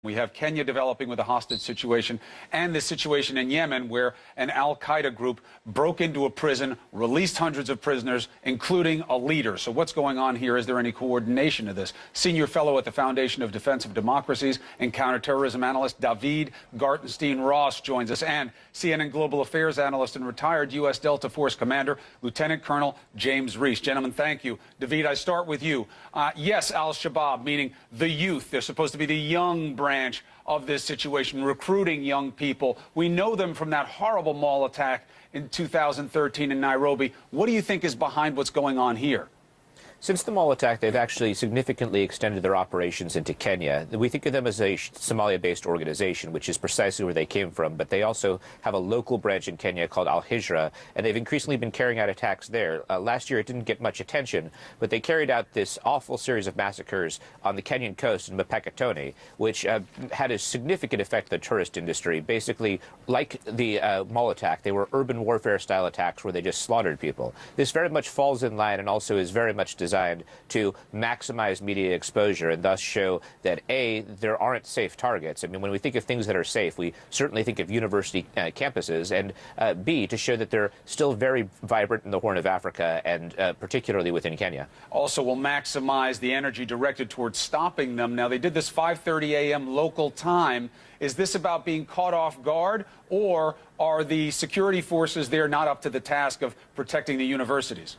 We have Kenya developing with a hostage situation and the situation in Yemen where an al-Qaeda group broke into a prison, released hundreds of prisoners, including a leader. So what's going on here? Is there any coordination of this? Senior fellow at the Foundation of Defense of Democracies and counterterrorism analyst David Gartenstein-Ross joins us, and CNN Global Affairs analyst and retired U.S. Delta Force Commander Lieutenant Colonel James Reese. Gentlemen, thank you. David, I start with you. Yes, al-Shabaab, meaning the youth. They're supposed to be the young branch of this situation, recruiting young people. We know them from that horrible mall attack in 2013 in Nairobi. What do you think is behind what's going on here? Since the mall attack, they've actually significantly extended their operations into Kenya. We think of them as a Somalia-based organization, which is precisely where they came from, but they also have a local branch in Kenya called Al-Hijra, and they've increasingly been carrying out attacks there. Last year, it didn't get much attention, but they carried out this awful series of massacres on the Kenyan coast in Mapeketoni, which had a significant effect on the tourist industry. Basically, like the mall attack, they were urban warfare-style attacks where they just slaughtered people. This very much falls in line and also is very much designed to maximize media exposure and thus show that, A, there aren't safe targets. I mean, when we think of things that are safe, we certainly think of university campuses, and B, to show that they're still very vibrant in the Horn of Africa and particularly within Kenya. Also will maximize the energy directed towards stopping them. Now, they did this 5:30 a.m. local time. Is this about being caught off guard, or are the security forces there not up to the task of protecting the universities?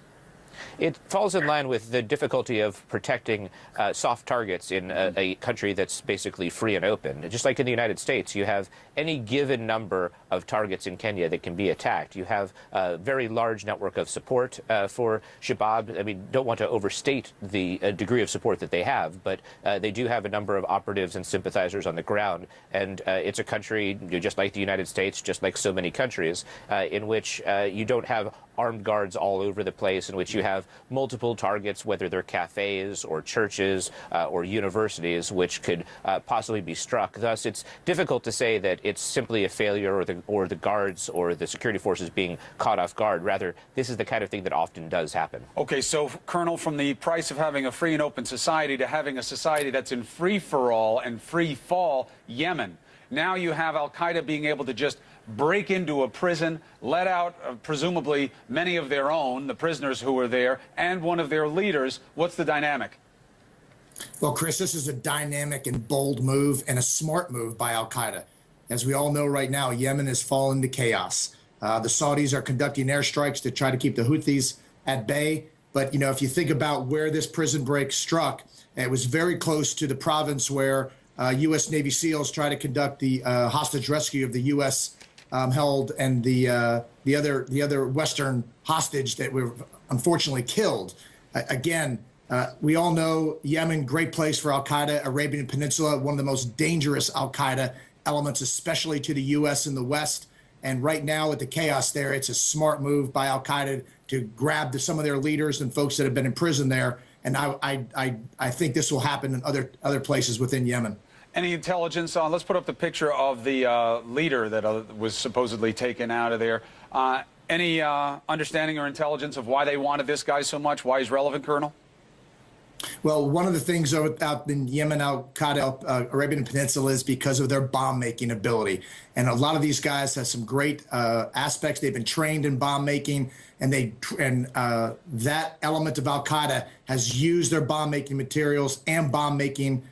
It falls in line with the difficulty of protecting soft targets in a country that's basically free and open. Just like in the United States, you have any given number of targets in Kenya that can be attacked. You have a very large network of support for Shabaab. I mean, don't want to overstate the degree of support that they have, but they do have a number of operatives and sympathizers on the ground. And it's a country, just like the United States, just like so many countries, in which you don't have armed guards all over the place, in which you have multiple targets, whether they're cafes or churches or universities, which could possibly be struck. Thus, it's difficult to say that it's simply a failure or the guards or the security forces being caught off guard. Rather, this is the kind of thing that often does happen. Okay, so, Colonel, from the price of having a free and open society to having a society that's in free-for-all and free fall, Yemen. Now you have al-Qaeda being able to just break into a prison, let out presumably many of their own, the prisoners who were there, and one of their leaders. What's the dynamic? Well, Chris, this is a dynamic and bold move and a smart move by al-Qaeda. As we all know right now, Yemen has fallen to chaos. The Saudis are conducting airstrikes to try to keep the Houthis at bay. But, you know, if you think about where this prison break struck, it was very close to the province where U.S. Navy SEALs try to conduct the hostage rescue of the U.S. Held and the other Western hostage that were unfortunately killed. Again, we all know Yemen, great place for al-Qaeda, Arabian Peninsula, one of the most dangerous al-Qaeda elements, especially to the U.S. and the West. And right now, with the chaos there, it's a smart move by al-Qaeda to grab some of their leaders and folks that have been in prison there. And I think this will happen in other places within Yemen. Any intelligence on, let's put up the picture of the leader that was supposedly taken out of there. Any understanding or intelligence of why they wanted this guy so much, why he's relevant, Colonel? Well, one of the things out in Yemen, al-Qaeda, Arabian Peninsula, is because of their bomb-making ability. And a lot of these guys have some great aspects. They've been trained in bomb-making, and that element of al-Qaeda has used their bomb-making materials and bomb-making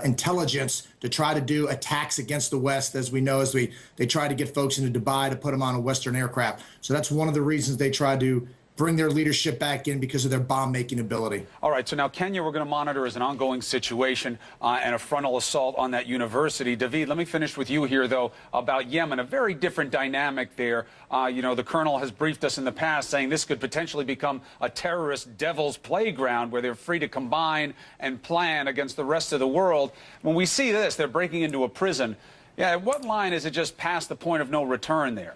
intelligence to try to do attacks against the West, as we know, as they try to get folks into Dubai to put them on a Western aircraft. So that's one of the reasons they try to bring their leadership back in, because of their bomb-making ability. All right, so now Kenya we're going to monitor as an ongoing situation and a frontal assault on that university. David, let me finish with you here, though, about Yemen. A very different dynamic there. You know, the Colonel has briefed us in the past saying this could potentially become a terrorist devil's playground where they're free to combine and plan against the rest of the world. When we see this, they're breaking into a prison. Yeah, at what line is it just past the point of no return there?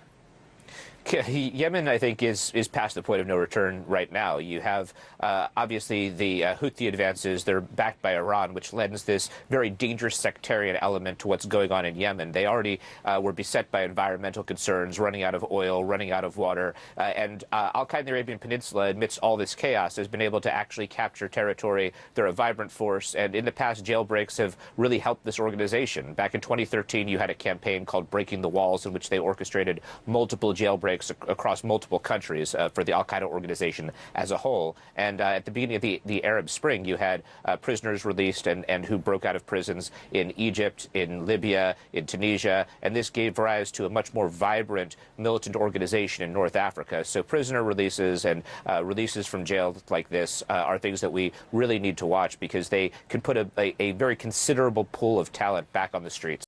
Yemen, I think, is past the point of no return right now. You have obviously the Houthi advances. They're backed by Iran, which lends this very dangerous sectarian element to what's going on in Yemen. They already were beset by environmental concerns, running out of oil, running out of water, and Al-Qaeda in the Arabian Peninsula, amidst all this chaos, has been able to actually capture territory. They're a vibrant force, and in the past, jailbreaks have really helped this organization. Back in 2013, you had a campaign called Breaking the Walls, in which they orchestrated multiple jailbreaks across multiple countries for the Al-Qaeda organization as a whole. And at the beginning of the Arab Spring, you had prisoners released and who broke out of prisons in Egypt, in Libya, in Tunisia, and this gave rise to a much more vibrant militant organization in North Africa. So prisoner releases and releases from jail like this are things that we really need to watch, because they can put a very considerable pool of talent back on the streets.